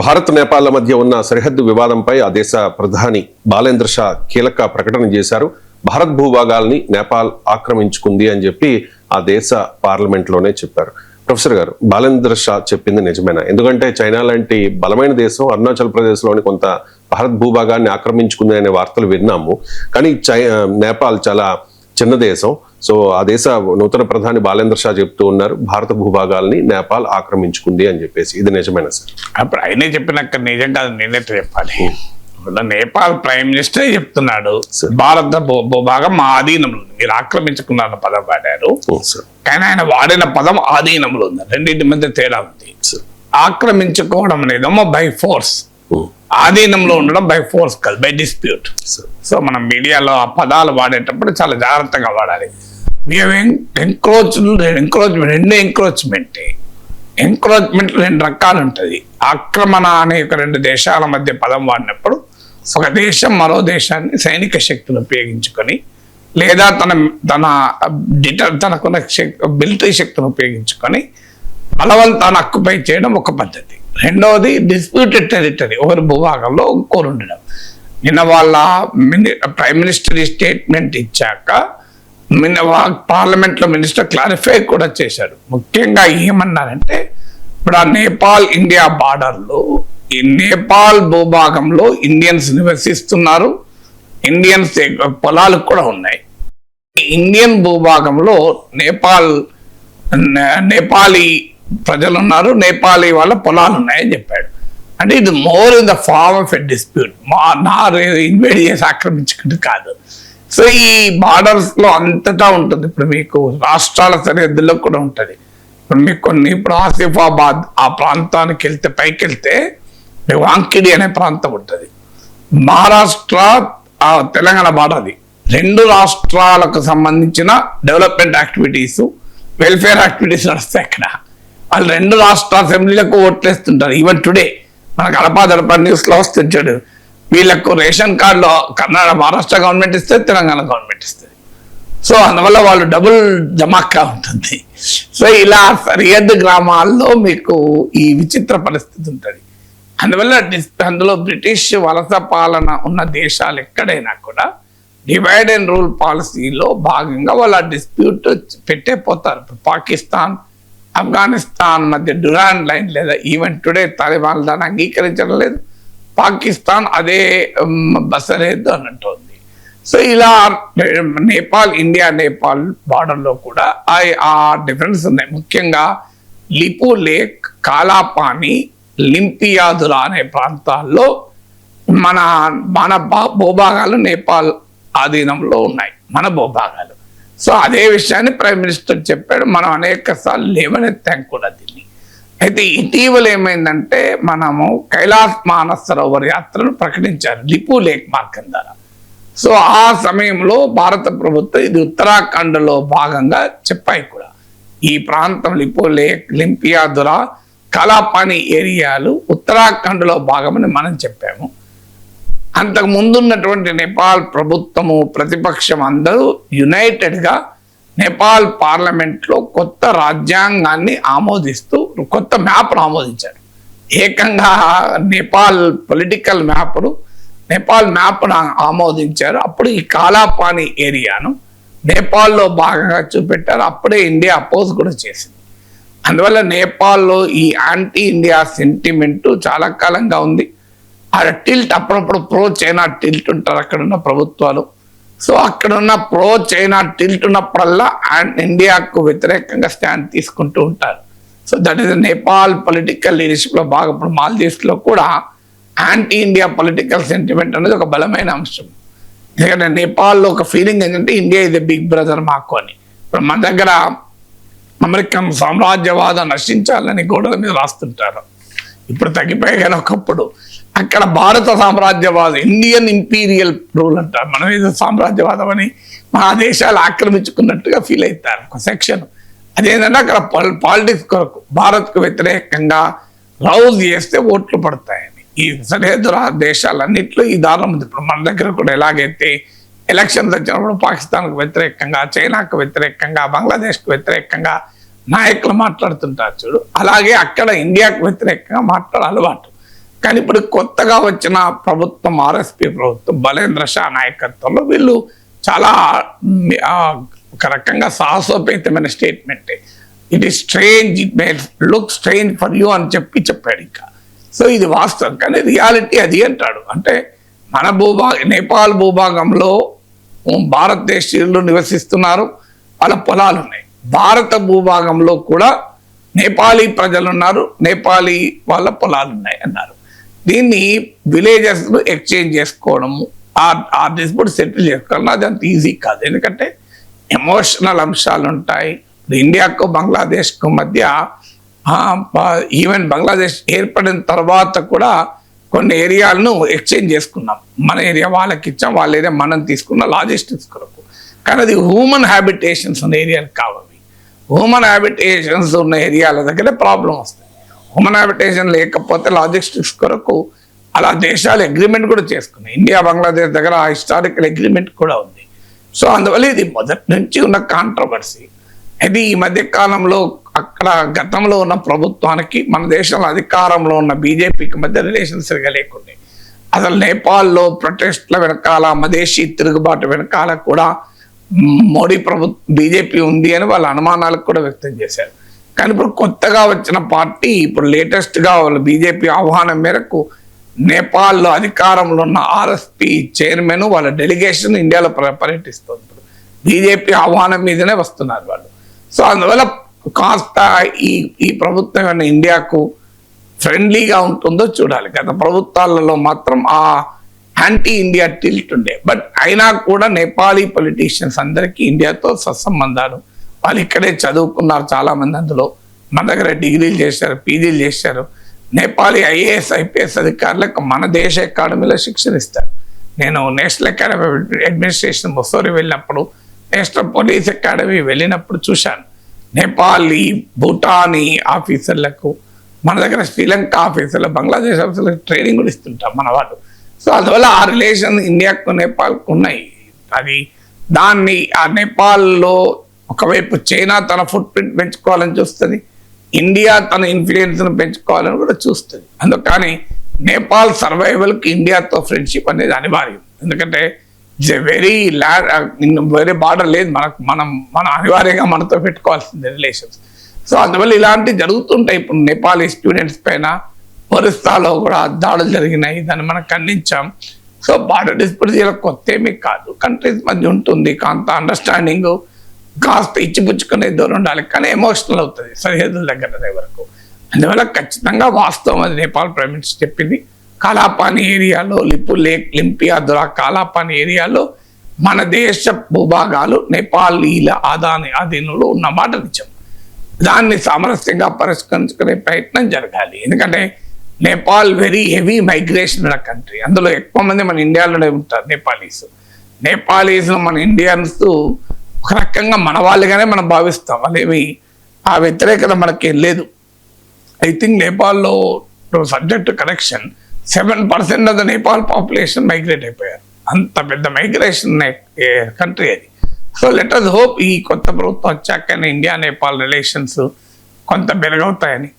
భారత్ నేపాల్ మధ్య ఉన్న సరిహద్దు వివాదంపై ఆ దేశ ప్రధాని బాలేంద్ర షా కీలక ప్రకటన చేశారు. భారత్ భూభాగాల్ని నేపాల్ ఆక్రమించుకుంది అని చెప్పి ఆ దేశ పార్లమెంట్ లోనే చెప్పారు. ప్రొఫెసర్ గారు, బాలేంద్ర షా చెప్పింది నిజమేనా? ఎందుకంటే చైనా లాంటి బలమైన దేశం అరుణాచల్ ప్రదేశ్ లోని కొంత భారత్ భూభాగాన్ని ఆక్రమించుకుంది అనే వార్తలు విన్నాము. కానీ నేపాల్ చాలా చిన్న దేశం. సో ఆ దేశ నూతన ప్రధాని బాలేంద్ర షా చెప్తూ ఉన్నారు, భారత భూభాగాల్ని నేపాల్ ఆక్రమించుకుంది అని చెప్పేసి. ఇది నిజమేనా సార్? అప్పుడు ఆయనే చెప్పినాక నిజం కాదు, నేనే చెప్పాలి. నేపాల్ ప్రైమ్ మినిస్టర్ చెప్తున్నాడు, భారత భూభాగం మా ఆధీనంలో ఉంది, మీరు ఆక్రమించుకున్న పదం వాడారు. కానీ ఆయన వాడిన పదం ఆధీనంలో ఉంది, రెండింటి మధ్య తేడా ఉంది. ఆక్రమించుకోవడం అనేదేమో బై ఫోర్స్, ఆధీనంలో ఉండడం బై ఫోర్స్ కాదు, బై డిస్ప్యూట్. సో మనం మీడియాలో ఆ పదాలు వాడేటప్పుడు చాలా జాగ్రత్తగా వాడాలి. ఎంక్రోచ్మెంట్ రెండు రకాలు ఉంటుంది. ఆక్రమణ అనే రెండు దేశాల మధ్య పదం వాడినప్పుడు ఒక దేశం మరో దేశాన్ని సైనిక శక్తులు ఉపయోగించుకొని లేదా తనకున్న మిలిటరీ శక్తులను ఉపయోగించుకొని బలవంతాన్ని అక్కుపై చేయడం ఒక పద్ధతి. రెండవది డిస్ప్యూటెడ్ టెరిటరీ, ఒకరి భూభాగంలో ఇంకోరు ఉండడం. నిన్న వాళ్ళ ప్రైమ్ మినిస్టర్ స్టేట్మెంట్ ఇచ్చాక పార్లమెంట్లో మినిస్టర్ క్లారిఫై కూడా చేశారు. ముఖ్యంగా ఏమన్నారంటే, ఇప్పుడు ఆ నేపాల్ ఇండియా బార్డర్లో ఈ నేపాల్ భూభాగంలో ఇండియన్స్ నివసిస్తున్నారు, ఇండియన్స్ పొలాలు కూడా ఉన్నాయి. ఇండియన్ భూభాగంలో నేపాలీ ప్రజలు ఉన్నారు, నేపాలీ వాళ్ళ పొలాలు ఉన్నాయని చెప్పాడు. అంటే ఇది more in the form of a dispute, invade చేసి ఆక్రమించుకుంటూ కాదు. సో ఈ బార్డర్స్ లో అంతటా ఉంటుంది. ఇప్పుడు మీకు రాష్ట్రాల సరిహద్దుల్లో కూడా ఉంటుంది. ఇప్పుడు మీకు ఇప్పుడు ఆసిఫాబాద్ ఆ ప్రాంతానికి వెళ్తే పైకి వెళ్తే వాంకిడి అనే ప్రాంతం ఉంటుంది. మహారాష్ట్ర తెలంగాణ బార్డర్, అది రెండు రాష్ట్రాలకు సంబంధించిన డెవలప్మెంట్ యాక్టివిటీస్, వెల్ఫేర్ యాక్టివిటీస్ నడుస్తాయి అక్కడ. వాళ్ళు రెండు రాష్ట్ర అసెంబ్లీలకు ఓట్లేస్తుంటారు. ఈవెన్ టుడే మనకు అడపా న్యూస్ లో వస్తుంది చూడు, వీళ్ళకు రేషన్ కార్డులో మహారాష్ట్ర గవర్నమెంట్ ఇస్తే తెలంగాణ గవర్నమెంట్ ఇస్తుంది. సో అందువల్ల వాళ్ళు డబుల్ జమాకా ఉంటుంది. సో ఇలా సరిహద్దు గ్రామాల్లో మీకు ఈ విచిత్ర పరిస్థితి ఉంటుంది. అందులో బ్రిటిష్ వలస పాలన ఉన్న దేశాలు ఎక్కడైనా కూడా డివైడ్ అండ్ రూల్ పాలసీలో భాగంగా వాళ్ళ డిస్ప్యూట్ పెట్టే పోతారు. పాకిస్తాన్ ఆఫ్ఘనిస్తాన్ మధ్య డ్యూరాండ్ లైన్ లేదా ఈవెన్ టుడే తాలిబాన్ దాన్ని అంగీకరించడం లేదు, పాకిస్తాన్ అదే బసరేద్దు అన్నట్టుంది. సో ఇలా నేపాల్ నేపాల్ బార్డర్లో కూడా ఆ డిఫరెన్స్ ఉన్నాయి. ముఖ్యంగా లిపు లేక్, కాలాపాని, లింపియాదురా అనే ప్రాంతాల్లో మన భూభాగాలు నేపాల్ ఆధీనంలో ఉన్నాయి, మన భూభాగాలు. సో అదే విషయాన్ని ప్రైమ్ మినిస్టర్ చెప్పాడు. మనం అనేక సార్లు లేవనెత్తాం కూడా దీన్ని. అయితే ఇటీవల ఏమైందంటే, మనము కైలాస్ మానస సరోవర్ యాత్రను ప్రకటించారు లిపు లేక్ మార్గం ద్వారా. సో ఆ సమయంలో భారత ప్రభుత్వం ఇది ఉత్తరాఖండ్లో భాగంగా చెప్పాయి కూడా. ఈ ప్రాంతం లిపు లేక్, లింపియాదురా, కాలాపాని ఏరియాలు ఉత్తరాఖండ్లో భాగమని మనం చెప్పాము. అంతకు ముందున్నటువంటి నేపాల్ ప్రభుత్వము, ప్రతిపక్షం అందరూ యునైటెడ్గా నేపాల్ పార్లమెంట్లో కొత్త రాజ్యాంగాన్ని ఆమోదిస్తూ కొత్త మ్యాప్ను ఆమోదించారు. ఏకంగా నేపాల్ పొలిటికల్ నేపాల్ మ్యాప్ను ఆమోదించారు. అప్పుడు ఈ కాలాపాని ఏరియాను నేపాల్లో భాగంగా చూపెట్టారు. అప్పుడే ఇండియా అపోజ్ కూడా చేసింది. అందువల్ల నేపాల్లో ఈ యాంటీ ఇండియా సెంటిమెంటు చాలా కాలంగా ఉంది. ఆ టిల్ట్ అప్పుడప్పుడు ప్రో చైనా టిల్ట్ ఉంటారు అక్కడ ఉన్న ప్రభుత్వాలు. సో అక్కడ ఉన్న ప్రో చైనా టిల్ట్ ఉన్నప్పుడల్లా ఇండియాకు వ్యతిరేకంగా స్టాండ్ తీసుకుంటూ ఉంటారు. So that is Nepal political లీడర్షిప్లో భాగం. ఇప్పుడు మాల్దీవ్స్లో కూడా యాంటీ ఇండియా పొలిటికల్ సెంటిమెంట్ అనేది ఒక బలమైన అంశం. ఎందుకంటే నేపాల్లో ఒక ఫీలింగ్ ఏంటంటే ఇండియా ఇది బిగ్ బ్రదర్ మాకు అని. ఇప్పుడు మన దగ్గర అమెరికన్ సామ్రాజ్యవాదం నశించాలని గోడల మీద రాస్తుంటారు. ఇప్పుడు తగ్గిపోయాయి కానీ ఒకప్పుడు అక్కడ భారత సామ్రాజ్యవాదం, ఇండియన్ ఇంపీరియల్ రూల్ అంటారు. మనం ఏదో సామ్రాజ్యవాదం అని మా దేశాలు ఆక్రమించుకున్నట్టుగా ఫీల్ అవుతారు ఒక సెక్షన్. అదేంటంటే అక్కడ పాలిటిక్స్ కొరకు భారత్కు వ్యతిరేకంగా రౌజ్ చేస్తే ఓట్లు పడతాయని. ఈ సరిహద్దు దేశాలన్నింటిలో ఈ దారుణం ఉంది. ఇప్పుడు మన దగ్గర కూడా ఎలాగైతే ఎలక్షన్స్ వచ్చినప్పుడు పాకిస్తాన్కు వ్యతిరేకంగా, చైనాకు వ్యతిరేకంగా, బంగ్లాదేశ్కు వ్యతిరేకంగా నాయకులు మాట్లాడుతుంటారు చూడు, అలాగే అక్కడ ఇండియాకు వ్యతిరేకంగా మాట్లాడే అలవాటు. కానీ ఇప్పుడు కొత్తగా వచ్చిన ప్రభుత్వం ఆర్ఎస్పి ప్రభుత్వం బలేంద్ర షా నాయకత్వంలో వీళ్ళు చాలా ఒక రకంగా సాహసోపేతమైన statement. It is strange, it may look strange for you అని చెప్పాడు. ఇంకా సో ఇది వాస్తవం, కానీ రియాలిటీ అది అంటాడు. అంటే మన నేపాల్ భూభాగంలో భారతదేశీయులు నివసిస్తున్నారు, వాళ్ళ పొలాలు ఉన్నాయి. భారత భూభాగంలో కూడా నేపాలీ ప్రజలు ఉన్నారు, నేపాలీ వాళ్ళ పొలాలు ఉన్నాయి అన్నారు. దీన్ని విలేజెస్ ఎక్స్చేంజ్ చేసుకోవడము, ఆ డిస్ప్యూట్ సెటిల్ చేసుకోవడం అది అంత ఈజీ కాదు. ఎందుకంటే ఎమోషనల్ అంశాలు ఉంటాయి. ఇండియాకు బంగ్లాదేశ్కు మధ్య ఈవెన్ బంగ్లాదేశ్ ఏర్పడిన తర్వాత కూడా కొన్ని ఏరియాలను ఎక్స్చేంజ్ చేసుకున్నాం. మన ఏరియా వాళ్ళకి ఇచ్చాం, వాళ్ళ ఏరియా మనం తీసుకున్న లాజిస్టిక్స్ కొరకు. కానీ అది హ్యూమన్ హ్యాబిటేషన్స్ ఉన్న ఏరియాలు కావాలి. హ్యూమన్ హ్యాబిటేషన్స్ ఉన్న ఏరియాల దగ్గరే ప్రాబ్లం వస్తుంది. హ్యూమన్ హ్యాబిటేషన్ లేకపోతే లాజిస్టిక్స్ కొరకు అలా దేశాలు అగ్రిమెంట్ కూడా చేసుకున్నాయి. ఇండియా బంగ్లాదేశ్ దగ్గర ఆ హిస్టారికల్ అగ్రిమెంట్ కూడా ఉంది. సో అందువల్ల ఇది మొదటి నుంచి ఉన్న కాంట్రవర్సీ. ఇది ఈ మధ్య కాలంలో అక్కడ గతంలో ఉన్న ప్రభుత్వానికి మన దేశంలో అధికారంలో ఉన్న బీజేపీకి మధ్య రిలేషన్స్ సరిగా లేకుండా, అసలు నేపాల్లో ప్రొటెస్ట్ల వెనకాల మదేశీ తిరుగుబాటు వెనకాల కూడా మోడీ బీజేపీ ఉంది అని వాళ్ళ అనుమానాలకు కూడా వ్యక్తం చేశారు. కానీ ఇప్పుడు కొత్తగా వచ్చిన పార్టీ ఇప్పుడు లేటెస్ట్గా వాళ్ళ బీజేపీ ఆహ్వానం మేరకు నేపాల్లో అధికారంలో ఉన్న ఆర్ఎస్పి చైర్మన్ వాళ్ళ డెలిగేషన్ ఇండియాలో పర్యటిస్తుంది. ఇప్పుడు బీజేపీ ఆహ్వానం మీదనే వస్తున్నారు వాళ్ళు. సో అందువల్ల కాస్త ఈ ప్రభుత్వం ఏమైనా ఇండియాకు ఫ్రెండ్లీగా ఉంటుందో చూడాలి. గత ప్రభుత్వాలలో మాత్రం ఆ యాంటీ ఇండియా టిల్ట్ ఉండే. బట్ అయినా కూడా నేపాలీ పొలిటీషియన్స్ అందరికీ ఇండియాతో సత్సంబంధాలు. వాళ్ళు ఇక్కడే చదువుకున్నారు చాలామంది, అందులో మన దగ్గర డిగ్రీలు చేశారు, పీజీలు చేశారు. నేపాలీ ఐఏఎస్ ఐపీఎస్ అధికారులకు మన దేశ అకాడమీలో శిక్షణ ఇస్తారు. నేను నేషనల్ అకాడమీ అడ్మినిస్ట్రేషన్ ముస్సోరీ వెళ్ళినప్పుడు, నేషనల్ పోలీస్ అకాడమీ వెళ్ళినప్పుడు చూశాను. నేపాలీ భూటానీ ఆఫీసర్లకు, మన దగ్గర శ్రీలంక ఆఫీసర్లు, బంగ్లాదేశ్ ఆఫీసర్లకు ట్రైనింగ్ కూడా ఇస్తుంటాం మన వాళ్ళు. సో అందువల్ల ఆ రిలేషన్ ఇండియాకు నేపాల్కు ఉన్నాయి. అది దాన్ని ఆ నేపాల్లో ఒకవైపు చైనా తన ఫుట్ ప్రింట్ పెంచుకోవాలని చూస్తుంది, ఇండియా తన ఇన్ఫ్లుయెన్స్ను పెంచుకోవాలని కూడా చూస్తుంది. అందుకని నేపాల్ సర్వైవల్కి ఇండియాతో ఫ్రెండ్షిప్ అనేది అనివార్యం. ఎందుకంటే ఇట్స్ ఎ వెరీ బార్డర్ లేదు మనకు, మనం అనివార్యంగా మనతో పెట్టుకోవాల్సిందే రిలేషన్స్. సో అందువల్ల ఇలాంటివి జరుగుతుంటాయి. ఇప్పుడు నేపాలీ స్టూడెంట్స్ పైన ఒరిస్సాలో కూడా దాడులు జరిగినాయి, దాన్ని మనం ఖండించాం. సో బార్డర్ డిస్ప్యూట్ ఇలా కొత్త ఏమీ కాదు, కంట్రీస్ మధ్య ఉంటుంది. కాంత అండర్స్టాండింగ్, కాస్త ఇచ్చిపుచ్చుకునే దూరం ఉండాలి. కానీ ఎమోషనల్ అవుతుంది సరిహద్దుల దగ్గర వరకు. అందువల్ల ఖచ్చితంగా వాస్తవం అది నేపాల్ ప్రైమ్ మినిస్టర్ చెప్పింది. కాలాపాని ఏరియాలో లింపియాదురా కాలాపాని ఏరియాలో మన దేశ భూభాగాలు నేపాలీల ఆధీనంలో ఉన్న మాట నిజం. దాన్ని సామరస్యంగా పరిష్కరించుకునే ప్రయత్నం జరగాలి. ఎందుకంటే నేపాల్ వెరీ హెవీ మైగ్రేషన్ ఉన్న కంట్రీ. అందులో ఎక్కువ మంది మన ఇండియాలోనే ఉంటారు నేపాలీస్ మన ఇండియన్స్ ఒక రకంగా మన వాళ్ళుగానే మనం భావిస్తాం. వాళ్ళేమి ఆ వ్యతిరేకత మనకేం లేదు. ఐ థింక్ నేపాల్లో subject correction 7% of the Nepal population migrate అయిపోయారు. అంత పెద్ద మైగ్రేషన్ కంట్రీ అది. సో లెట్ us హోప్ ఈ కొత్త ప్రభుత్వం వచ్చాక ఇండియా నేపాల్ రిలేషన్స్ కొంత మెరుగవుతాయని.